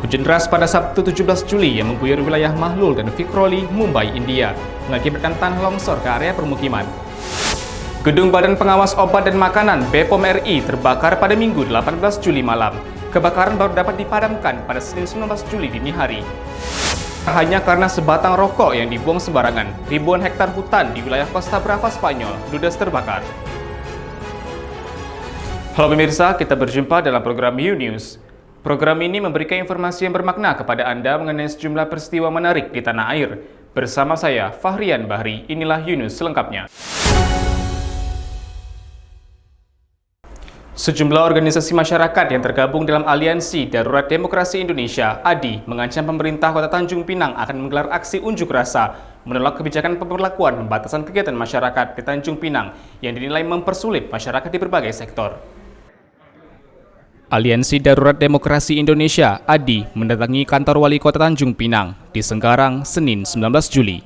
Hujan deras pada Sabtu 17 Juli yang mengguyur wilayah Mahlul dan Vikhroli, Mumbai, India, mengakibatkan tanah longsor ke area permukiman. Gedung Badan Pengawas Obat dan Makanan BPOM RI terbakar pada Minggu 18 Juli malam. Kebakaran baru dapat dipadamkan pada Senin 19 Juli dini hari. Hanya karena sebatang rokok yang dibuang sembarangan, ribuan hektar hutan di wilayah Costa Brava, Spanyol ludes terbakar. Halo pemirsa, kita berjumpa dalam program You News. Program ini memberikan informasi yang bermakna kepada Anda mengenai sejumlah peristiwa menarik di tanah air. Bersama saya, Fahrian Bahri, inilah You News selengkapnya. Sejumlah organisasi masyarakat yang tergabung dalam Aliansi Darurat Demokrasi Indonesia, ADI, mengancam pemerintah Kota Tanjung Pinang akan menggelar aksi unjuk rasa menolak kebijakan pemberlakuan pembatasan kegiatan masyarakat di Tanjung Pinang yang dinilai mempersulit masyarakat di berbagai sektor. Aliansi Darurat Demokrasi Indonesia, ADI, mendatangi kantor Wali Kota Tanjung Pinang di Senggarang, Senin 19 Juli.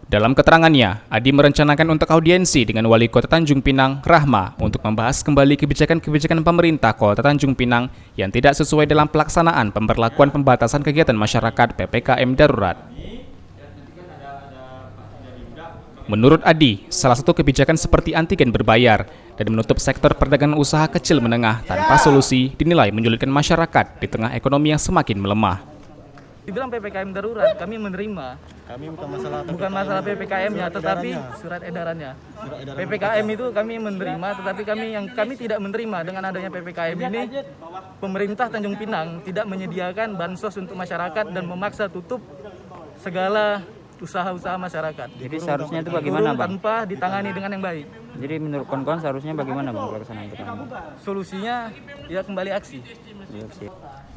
Dalam keterangannya, ADI merencanakan untuk audiensi dengan Wali Kota Tanjung Pinang, Rahma, untuk membahas kembali kebijakan-kebijakan pemerintah Kota Tanjung Pinang yang tidak sesuai dalam pelaksanaan pemberlakuan pembatasan kegiatan masyarakat PPKM darurat. Menurut ADI, salah satu kebijakan seperti antigen berbayar dan menutup sektor perdagangan usaha kecil menengah tanpa solusi dinilai menyulitkan masyarakat di tengah ekonomi yang semakin melemah. Dibilang PPKM darurat, kami menerima. Kami bukan masalah PPKM-nya, tetapi surat edarannya. PPKM itu kami menerima, tetapi kami tidak menerima dengan adanya PPKM ini. Pemerintah Tanjung Pinang tidak menyediakan bansos untuk masyarakat dan memaksa tutup segala usaha-usaha masyarakat. Jadi seharusnya itu bagaimana, Bang? Tanpa ditangani dengan yang baik. Jadi menurut kawan-kawan seharusnya bagaimana, Bang, pelaksanaan itu? Solusinya ya kembali aksi.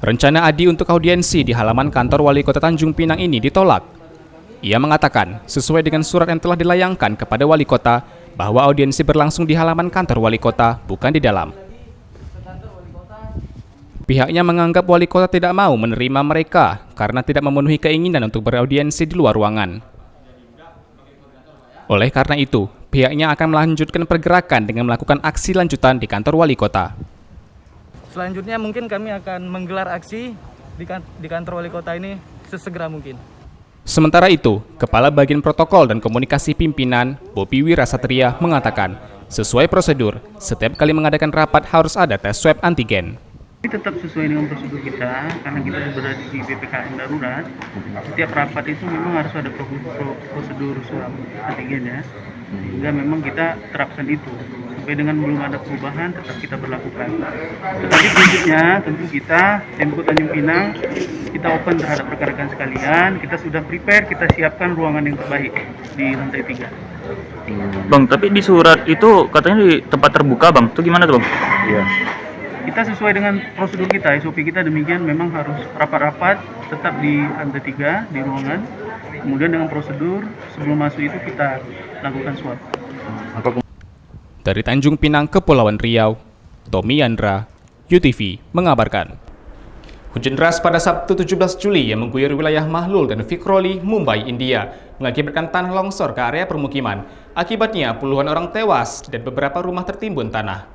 Rencana ADI untuk audiensi di halaman kantor Wali Kota Tanjung Pinang ini ditolak. Ia mengatakan, sesuai dengan surat yang telah dilayangkan kepada Wali Kota, bahwa audiensi berlangsung di halaman kantor Wali Kota, bukan di dalam. Pihaknya menganggap Wali Kota tidak mau menerima mereka karena tidak memenuhi keinginan untuk beraudiensi di luar ruangan. Oleh karena itu, pihaknya akan melanjutkan pergerakan dengan melakukan aksi lanjutan di kantor Wali Kota. Selanjutnya mungkin kami akan menggelar aksi di kantor Wali Kota ini sesegera mungkin. Sementara itu, Kepala Bagian Protokol dan Komunikasi Pimpinan, Bobi Wirasatria, mengatakan, sesuai prosedur, setiap kali mengadakan rapat harus ada tes swab antigen. Ini tetap sesuai dengan prosedur kita, karena kita berada di PPKM darurat. Setiap rapat itu memang harus ada prosedur swab antigen ya, sehingga memang kita terapkan itu. Sampai dengan belum ada perubahan, tetap kita berlakukan. Tetapi prinsipnya tentu kita, Pemko Tanjung Pinang, kita open terhadap rekan-rekan sekalian. Kita sudah prepare, kita siapkan ruangan yang terbaik di lantai 3. Bang, tapi di surat itu katanya di tempat terbuka, Bang. Itu gimana tuh, Bang? Iya. Kita sesuai dengan prosedur kita, SOP kita demikian, memang harus rapat-rapat tetap di lantai 3 di ruangan. Kemudian dengan prosedur sebelum masuk itu kita lakukan swab. Dari Tanjung Pinang, Kepulauan Riau, Tommy Yandra, UTV mengabarkan. Hujan deras pada Sabtu 17 Juli yang mengguyur wilayah Mahlul dan Vikhroli, Mumbai, India, mengakibatkan tanah longsor ke area permukiman. Akibatnya puluhan orang tewas dan beberapa rumah tertimbun tanah.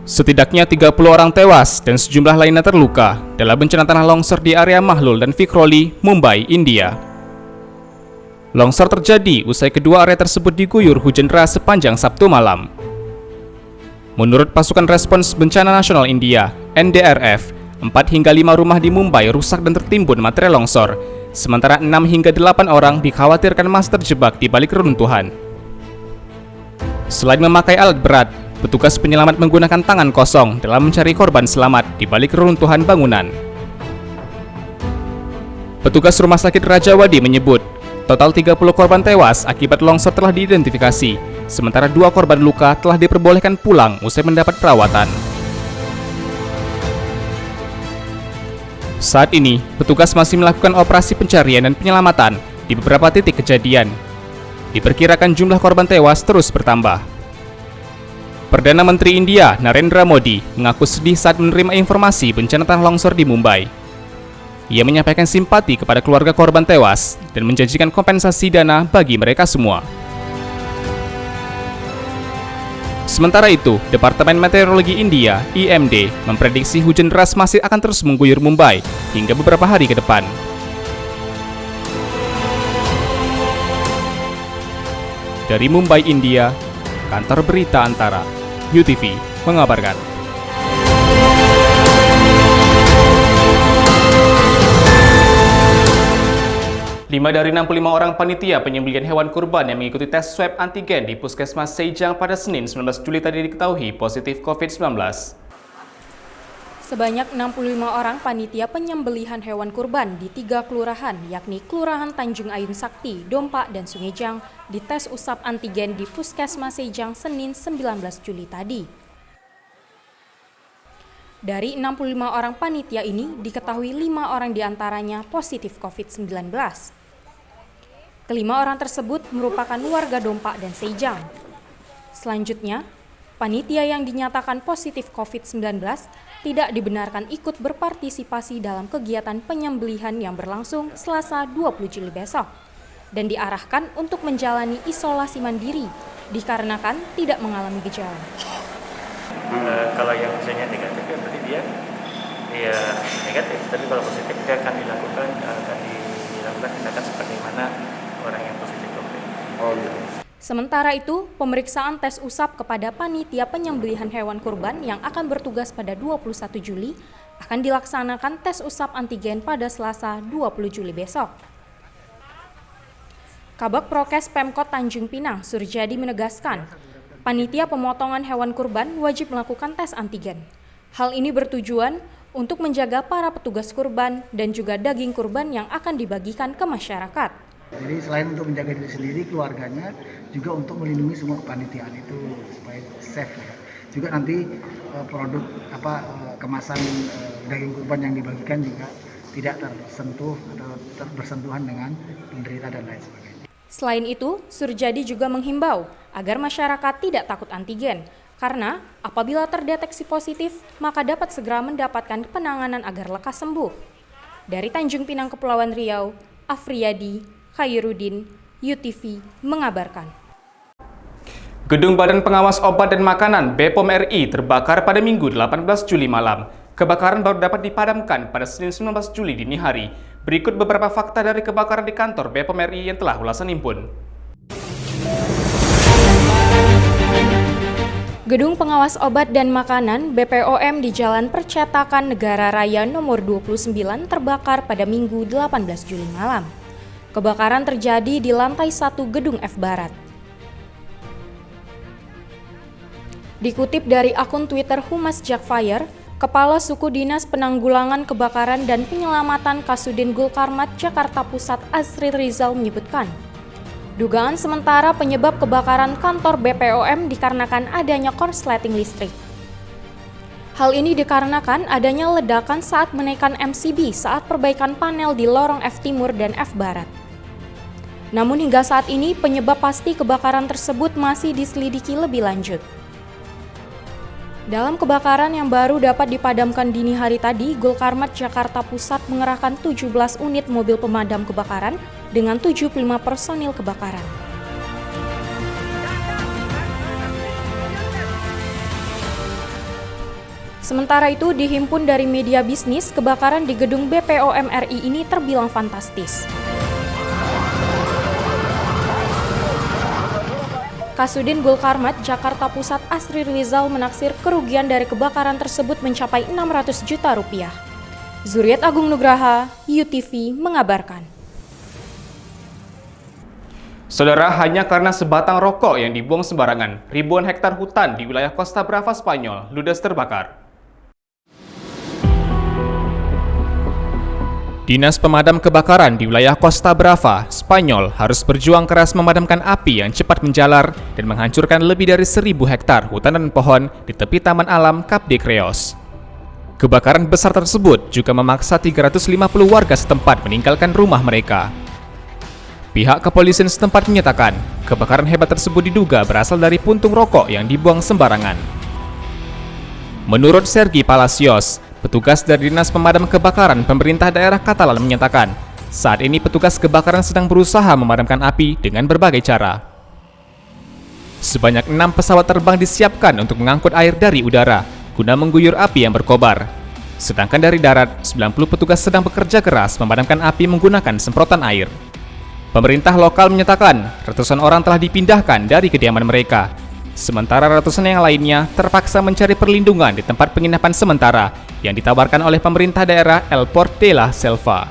Setidaknya 30 orang tewas dan sejumlah lainnya terluka dalam bencana tanah longsor di area Mahlul dan Vikhroli, Mumbai, India. Longsor terjadi usai kedua area tersebut diguyur hujan deras sepanjang Sabtu malam. Menurut Pasukan Respons Bencana Nasional India, NDRF, 4 hingga 5 rumah di Mumbai rusak dan tertimbun material longsor, sementara 6 hingga 8 orang dikhawatirkan masih terjebak di balik reruntuhan. Selain memakai alat berat, petugas penyelamat menggunakan tangan kosong dalam mencari korban selamat di balik reruntuhan bangunan. Petugas Rumah Sakit Rajawadi menyebut, total 30 korban tewas akibat longsor telah diidentifikasi, sementara 2 korban luka telah diperbolehkan pulang usai mendapat perawatan. Saat ini, petugas masih melakukan operasi pencarian dan penyelamatan di beberapa titik kejadian. Diperkirakan jumlah korban tewas terus bertambah. Perdana Menteri India, Narendra Modi, mengaku sedih saat menerima informasi bencana tanah longsor di Mumbai. Ia menyampaikan simpati kepada keluarga korban tewas dan menjanjikan kompensasi dana bagi mereka semua. Sementara itu, Departemen Meteorologi India, IMD, memprediksi hujan deras masih akan terus mengguyur Mumbai hingga beberapa hari ke depan. Dari Mumbai, India, Kantor Berita Antara, UTV, mengabarkan. 5 dari 65 orang panitia penyembelihan hewan kurban yang mengikuti tes swab antigen di Puskesmas Sejang pada Senin 19 Juli tadi diketahui positif COVID-19. Sebanyak 65 orang panitia penyembelihan hewan kurban di 3 kelurahan, yakni Kelurahan Tanjung Ayun Sakti, Dompa, dan Sungejang, dites usap antigen di Puskesmas Sejang Senin 19 Juli tadi. Dari 65 orang panitia ini, diketahui 5 orang diantaranya positif COVID-19. Kelima orang tersebut merupakan warga Dompa dan Sejang. Selanjutnya, panitia yang dinyatakan positif COVID-19 tidak dibenarkan ikut berpartisipasi dalam kegiatan penyembelihan yang berlangsung Selasa 20 Juli besok dan diarahkan untuk menjalani isolasi mandiri dikarenakan tidak mengalami gejala. Kalau yang misalnya negatif ya berarti dia negatif, tapi kalau positif dia akan dilakukan tindakan sebagaimana orang yang positif COVID. Sementara itu, pemeriksaan tes usap kepada panitia penyembelihan hewan kurban yang akan bertugas pada 21 Juli akan dilaksanakan tes usap antigen pada Selasa 20 Juli besok. Kabag Prokes Pemkot Tanjung Pinang, Surjadi menegaskan, panitia pemotongan hewan kurban wajib melakukan tes antigen. Hal ini bertujuan untuk menjaga para petugas kurban dan juga daging kurban yang akan dibagikan ke masyarakat. Jadi selain untuk menjaga diri sendiri, keluarganya, juga untuk melindungi semua kepanitiaan itu supaya safe ya. Juga nanti produk kemasan daging kurban yang dibagikan juga tidak tersentuh atau bersentuhan dengan penderita dan lain sebagainya. Selain itu, Surjadi juga menghimbau agar masyarakat tidak takut antigen, karena apabila terdeteksi positif, maka dapat segera mendapatkan penanganan agar lekas sembuh. Dari Tanjung Pinang, Kepulauan Riau, Afriyadi, Khairuddin, UTV mengabarkan. Gedung Badan Pengawas Obat dan Makanan BPOM RI terbakar pada Minggu 18 Juli malam. Kebakaran baru dapat dipadamkan pada Senin 19 Juli dini hari. Berikut beberapa fakta dari kebakaran di kantor BPOM RI yang telah ulasan himpun. Gedung Pengawas Obat dan Makanan BPOM di Jalan Percetakan Negara Raya nomor 29 terbakar pada Minggu 18 Juli malam. Kebakaran terjadi di lantai 1 gedung F Barat. Dikutip dari akun Twitter Humas Jakfire, Kepala Suku Dinas Penanggulangan Kebakaran dan Penyelamatan Kasudin Gulkarmat Jakarta Pusat Asri Rizal menyebutkan, dugaan sementara penyebab kebakaran kantor BPOM dikarenakan adanya korsleting listrik. Hal ini dikarenakan adanya ledakan saat menaikkan MCB saat perbaikan panel di lorong F Timur dan F Barat. Namun hingga saat ini penyebab pasti kebakaran tersebut masih diselidiki lebih lanjut. Dalam kebakaran yang baru dapat dipadamkan dini hari tadi, Gulkarmat Jakarta Pusat mengerahkan 17 unit mobil pemadam kebakaran dengan 75 personil kebakaran. Sementara itu, dihimpun dari media bisnis, kebakaran di gedung BPOM RI ini terbilang fantastis. Kasudin Gulkarmat Jakarta Pusat Asri Rizal menaksir kerugian dari kebakaran tersebut mencapai 600 juta rupiah. Zuriat Agung Nugraha, UTV mengabarkan. Saudara, hanya karena sebatang rokok yang dibuang sembarangan, ribuan hektar hutan di wilayah Costa Brava, Spanyol ludes terbakar. Dinas Pemadam Kebakaran di wilayah Costa Brava, Spanyol harus berjuang keras memadamkan api yang cepat menjalar dan menghancurkan lebih dari 1.000 hektar hutan dan pohon di tepi Taman Alam Cap de Creus. Kebakaran besar tersebut juga memaksa 350 warga setempat meninggalkan rumah mereka. Pihak kepolisian setempat menyatakan, kebakaran hebat tersebut diduga berasal dari puntung rokok yang dibuang sembarangan. Menurut Sergi Palacios, petugas dari Dinas Pemadam Kebakaran pemerintah daerah Katalan menyatakan, saat ini petugas kebakaran sedang berusaha memadamkan api dengan berbagai cara. Sebanyak 6 pesawat terbang disiapkan untuk mengangkut air dari udara guna mengguyur api yang berkobar. Sedangkan dari darat, 90 petugas sedang bekerja keras memadamkan api menggunakan semprotan air. Pemerintah lokal menyatakan ratusan orang telah dipindahkan dari kediaman mereka. Sementara ratusan yang lainnya terpaksa mencari perlindungan di tempat penginapan sementara yang ditawarkan oleh pemerintah daerah El Port de la Selva.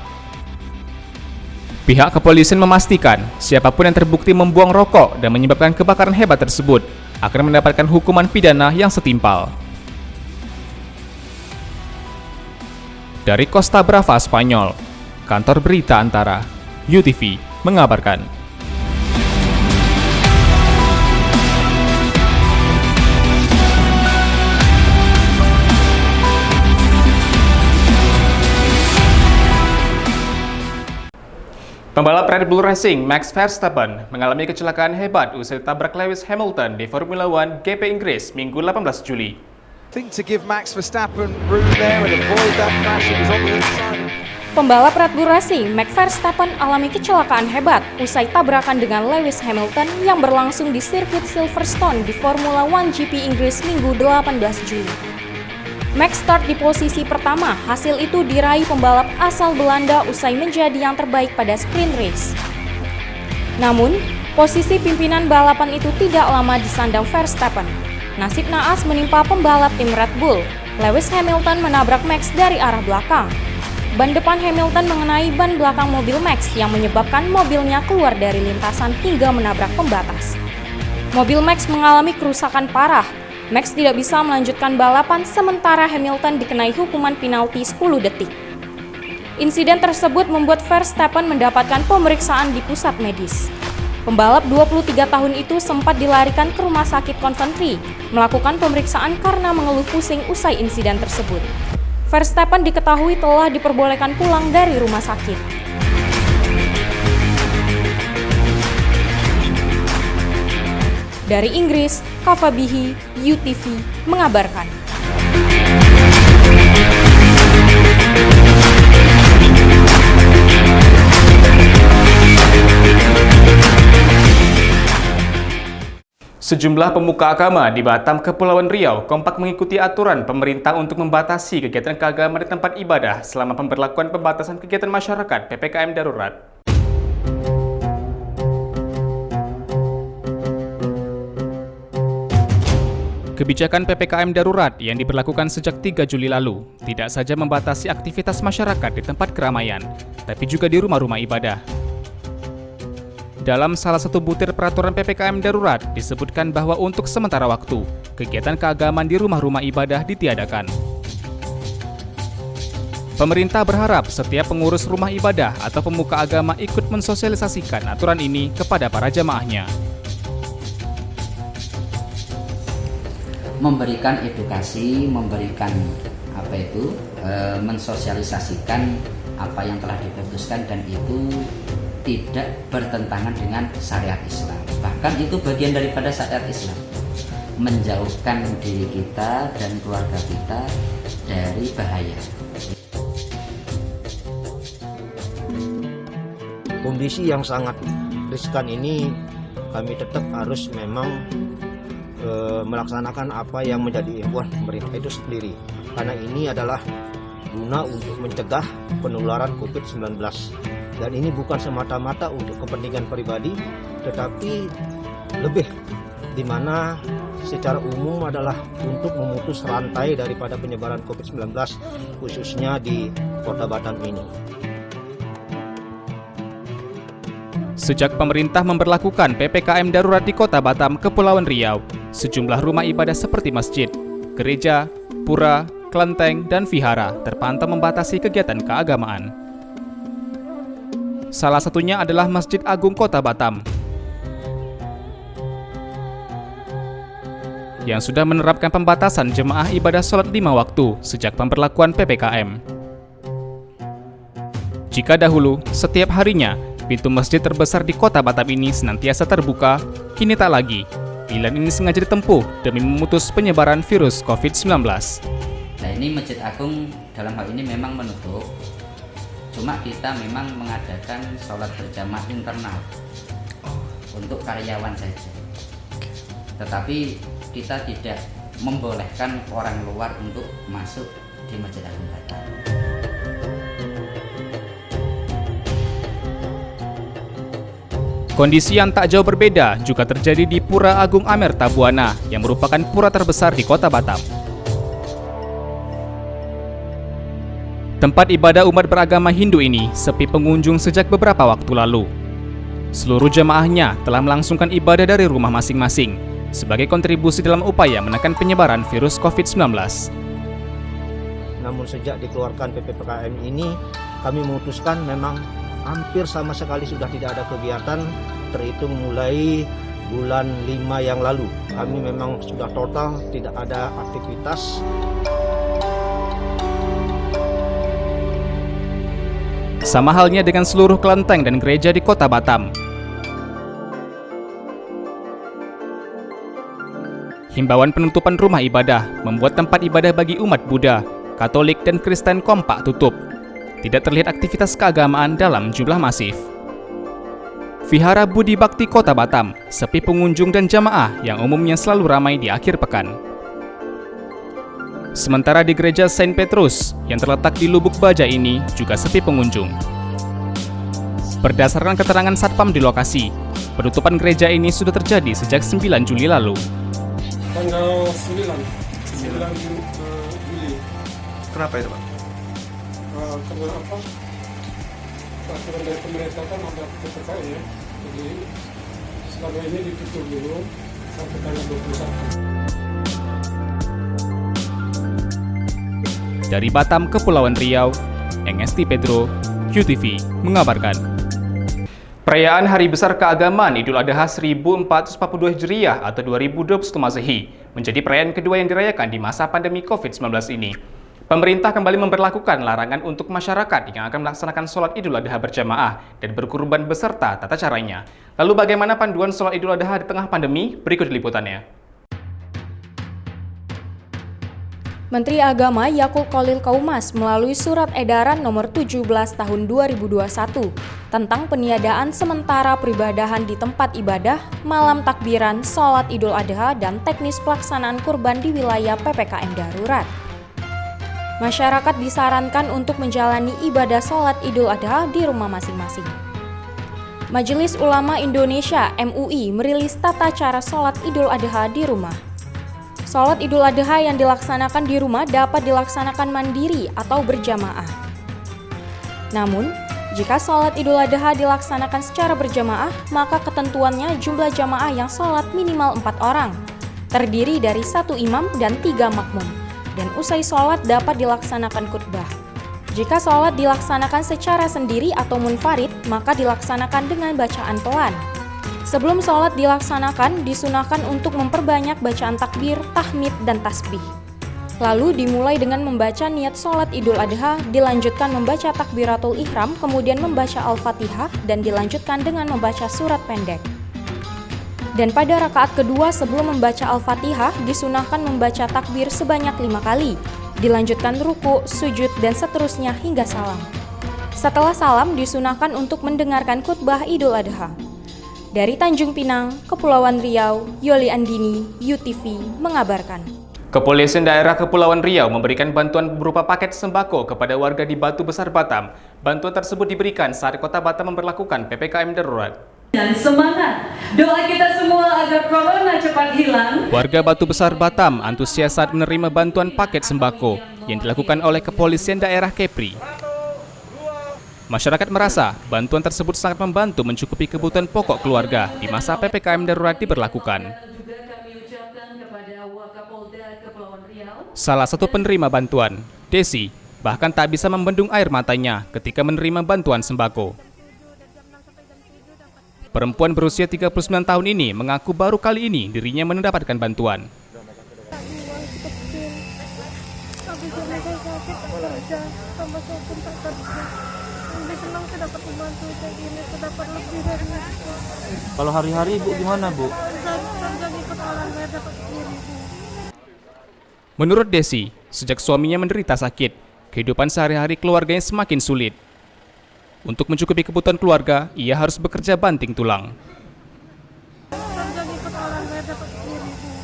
Pihak kepolisian memastikan siapapun yang terbukti membuang rokok dan menyebabkan kebakaran hebat tersebut akan mendapatkan hukuman pidana yang setimpal. Dari Costa Brava, Spanyol, Kantor Berita Antara, UTV, mengabarkan. Pembalap Red Bull Racing Max Verstappen mengalami kecelakaan hebat usai tabrak Lewis Hamilton di Formula One GP Inggris Minggu 18 Juli. Pembalap Red Bull Racing Max Verstappen alami kecelakaan hebat usai tabrakan dengan Lewis Hamilton yang berlangsung di sirkuit Silverstone di Formula One GP Inggris Minggu 18 Juli. Max start di posisi pertama, hasil itu diraih pembalap asal Belanda usai menjadi yang terbaik pada sprint race. Namun, posisi pimpinan balapan itu tidak lama disandang Verstappen. Nasib naas menimpa pembalap tim Red Bull. Lewis Hamilton menabrak Max dari arah belakang. Ban depan Hamilton mengenai ban belakang mobil Max yang menyebabkan mobilnya keluar dari lintasan hingga menabrak pembatas. Mobil Max mengalami kerusakan parah. Max tidak bisa melanjutkan balapan sementara Hamilton dikenai hukuman penalti 10 detik. Insiden tersebut membuat Verstappen mendapatkan pemeriksaan di pusat medis. Pembalap 23 tahun itu sempat dilarikan ke rumah sakit Coventry melakukan pemeriksaan karena mengeluh pusing usai insiden tersebut. Verstappen diketahui telah diperbolehkan pulang dari rumah sakit. Dari Inggris, Kava Bihi, UTV, mengabarkan. Sejumlah pemuka agama di Batam, Kepulauan Riau kompak mengikuti aturan pemerintah untuk membatasi kegiatan keagamaan di tempat ibadah selama pemberlakuan pembatasan kegiatan masyarakat PPKM darurat. Kebijakan PPKM darurat yang diberlakukan sejak 3 Juli lalu tidak saja membatasi aktivitas masyarakat di tempat keramaian, tapi juga di rumah-rumah ibadah. Dalam salah satu butir peraturan PPKM darurat disebutkan bahwa untuk sementara waktu, kegiatan keagamaan di rumah-rumah ibadah ditiadakan. Pemerintah berharap setiap pengurus rumah ibadah atau pemuka agama ikut mensosialisasikan aturan ini kepada para jamaahnya. Memberikan edukasi, mensosialisasikan apa yang telah diputuskan dan itu tidak bertentangan dengan syariat Islam. Bahkan itu bagian daripada syariat Islam, menjauhkan diri kita dan keluarga kita dari bahaya. Kondisi yang sangat riskan ini kami tetap harus memang melaksanakan apa yang menjadi himbauan pemerintah itu sendiri, karena ini adalah guna untuk mencegah penularan COVID-19 dan ini bukan semata-mata untuk kepentingan pribadi tetapi lebih di mana secara umum adalah untuk memutus rantai daripada penyebaran COVID-19 khususnya di Kota Batam ini. Sejak pemerintah memberlakukan PPKM darurat di Kota Batam, Kepulauan Riau, sejumlah rumah ibadah seperti masjid, gereja, pura, kelenteng, dan vihara terpantau membatasi kegiatan keagamaan. Salah satunya adalah Masjid Agung Kota Batam, yang sudah menerapkan pembatasan jemaah ibadah sholat 5 waktu sejak pemberlakuan PPKM. Jika dahulu, setiap harinya, pintu masjid terbesar di Kota Batam ini senantiasa terbuka, kini tak lagi. Pilihan ini sengaja ditempuh demi memutus penyebaran virus COVID-19. Nah ini Masjid Agung dalam hal ini memang menutup, cuma kita memang mengadakan sholat berjamaah internal untuk karyawan saja. tetapi kita tidak membolehkan orang luar untuk masuk di Masjid Agung Batam. Kondisi yang tak jauh berbeda juga terjadi di Pura Agung Amerta Buana yang merupakan pura terbesar di Kota Batam. Tempat ibadah umat beragama Hindu ini sepi pengunjung sejak beberapa waktu lalu. Seluruh jemaahnya telah melangsungkan ibadah dari rumah masing-masing sebagai kontribusi dalam upaya menekan penyebaran virus COVID-19. Namun sejak dikeluarkan PPKM ini, kami memutuskan memang hampir sama sekali sudah tidak ada kegiatan terhitung mulai bulan 5 yang lalu. Kami memang sudah total tidak ada aktivitas. Sama halnya dengan seluruh kelenteng dan gereja di Kota Batam. Himbauan penutupan rumah ibadah membuat tempat ibadah bagi umat Buddha, Katolik, dan Kristen kompak tutup. Tidak terlihat aktivitas keagamaan dalam jumlah masif. Vihara Budi Bakti Kota Batam sepi pengunjung dan jamaah yang umumnya selalu ramai di akhir pekan. Sementara di gereja Saint Petrus yang terletak di Lubuk Baja ini juga sepi pengunjung. Berdasarkan keterangan Satpam di lokasi, penutupan gereja ini sudah terjadi sejak 9 Juli lalu. Tanggal 9 Juli. Kenapa itu, Pak? Karena apa? Peraturan dari pemerintah kan ada PPKM ya. Jadi selama ini ditutup dulu sampai tanggal 21. Dari Batam, Kepulauan Riau, Engesti Pedro, QTV mengabarkan. Perayaan Hari Besar Keagamaan Idul Adha 1442 Hijriah atau 2021 Masehi menjadi perayaan kedua yang dirayakan di masa pandemi COVID-19 ini. Pemerintah kembali memberlakukan larangan untuk masyarakat yang akan melaksanakan sholat Idul Adha berjamaah dan berkurban beserta tata caranya. Lalu bagaimana panduan sholat Idul Adha di tengah pandemi? Berikut liputannya. Menteri Agama Yakut Khalil Qaumas melalui Surat Edaran Nomor 17 Tahun 2021 tentang peniadaan sementara peribadahan di tempat ibadah, malam takbiran, sholat Idul Adha, dan teknis pelaksanaan kurban di wilayah PPKM darurat. Masyarakat disarankan untuk menjalani ibadah sholat Idul Adha di rumah masing-masing. Majelis Ulama Indonesia (MUI) merilis tata cara sholat Idul Adha di rumah. Sholat Idul Adha yang dilaksanakan di rumah dapat dilaksanakan mandiri atau berjamaah. Namun, jika sholat Idul Adha dilaksanakan secara berjamaah, maka ketentuannya jumlah jamaah yang sholat minimal 4 orang, terdiri dari 1 imam dan 3 makmum, dan usai sholat dapat dilaksanakan khutbah. Jika sholat dilaksanakan secara sendiri atau munfarid, maka dilaksanakan dengan bacaan pelan. Sebelum sholat dilaksanakan, disunahkan untuk memperbanyak bacaan takbir, tahmid, dan tasbih. Lalu dimulai dengan membaca niat sholat Idul Adha, dilanjutkan membaca takbiratul ihram, kemudian membaca Al-Fatihah, dan dilanjutkan dengan membaca surat pendek. Dan pada rakaat kedua sebelum membaca Al-Fatihah, disunahkan membaca takbir sebanyak 5 kali, dilanjutkan ruku, sujud, dan seterusnya hingga salam. Setelah salam, disunahkan untuk mendengarkan khutbah Idul Adha. Dari Tanjung Pinang, Kepulauan Riau, Yoli Andini, UTV mengabarkan. Kepolisian daerah Kepulauan Riau memberikan bantuan berupa paket sembako kepada warga di Batu Besar Batam. Bantuan tersebut diberikan saat Kota Batam memberlakukan PPKM darurat. Dan semangat, doa kita semua agar corona cepat hilang. Warga Batu Besar Batam antusias saat menerima bantuan paket sembako yang dilakukan oleh Kepolisian daerah Kepri. Masyarakat merasa bantuan tersebut sangat membantu mencukupi kebutuhan pokok keluarga di masa PPKM darurat diberlakukan. Salah satu penerima bantuan, Desi, bahkan tak bisa membendung air matanya ketika menerima bantuan sembako. Perempuan berusia 39 tahun ini mengaku baru kali ini dirinya mendapatkan bantuan. Kalau hari-hari Bu gimana Bu? Menurut Desi, sejak suaminya menderita sakit, kehidupan sehari-hari keluarganya semakin sulit. Untuk mencukupi kebutuhan keluarga, ia harus bekerja banting tulang. orang bayar dapat 10.000.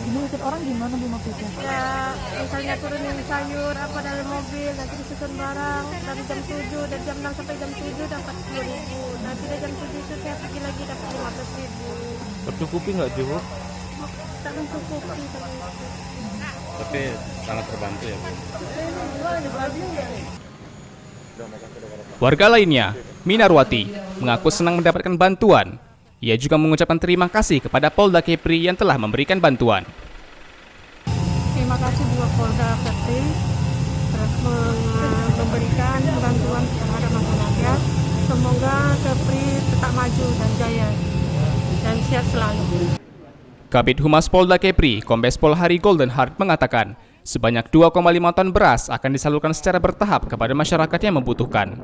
Ini ikut orang gimana Bu maksudnya? Ya, misalnya turunin sayur apa dalam mobil, nanti disusun barang dari jam 7, dari jam 6 sampai jam 7 dapat 10.000. Nanti dari jam 7 itu saya pergi lagi dapat 15.000. Tercukupi nggak Bu? Tak mencukupi. Tapi sangat terbantu ya Bu. Warga lainnya, Minarwati, mengaku senang mendapatkan bantuan. Ia juga mengucapkan terima kasih kepada Polda Kepri yang telah memberikan bantuan. Terima kasih buat Polda Kepri telah memberikan bantuan kepada masyarakat. Semoga Kepri tetap maju dan jaya dan sehat selalu. Kabid Humas Polda Kepri, Kombes Pol Hari Golden Heart mengatakan, sebanyak 2,5 ton beras akan disalurkan secara bertahap kepada masyarakat yang membutuhkan.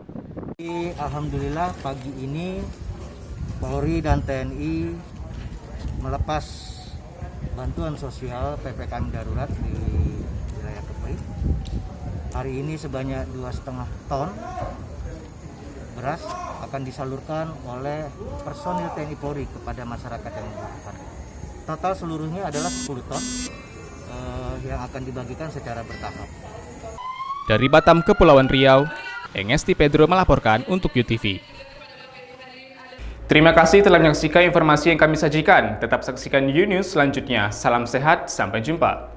Alhamdulillah pagi ini Polri dan TNI melepas bantuan sosial PPKM darurat di wilayah Kepri. Hari ini sebanyak 2,5 ton beras akan disalurkan oleh personil TNI Polri kepada masyarakat yang membutuhkan. Total seluruhnya adalah 10 ton yang akan dibagikan secara bertahap. Dari Batam, Kepulauan Riau, Engesti Pedro melaporkan untuk UTV. Terima kasih telah menyaksikan informasi yang kami sajikan. Tetap saksikan UNews selanjutnya. Salam sehat, sampai jumpa.